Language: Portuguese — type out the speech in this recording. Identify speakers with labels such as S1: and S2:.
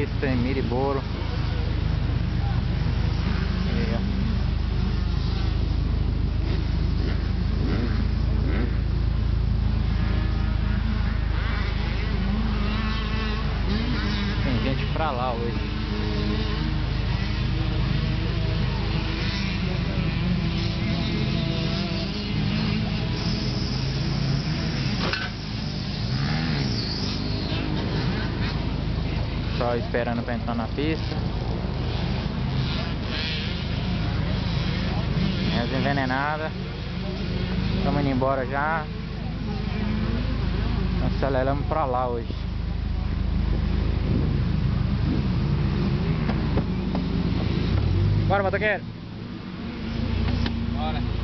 S1: pista em Miriboro. Aí, ó. Tem gente pra lá hoje. Só esperando pra entrar na pista. As envenenadas. Estamos indo embora já. Aceleramos pra lá hoje. Bora, motoqueiro.
S2: Bora.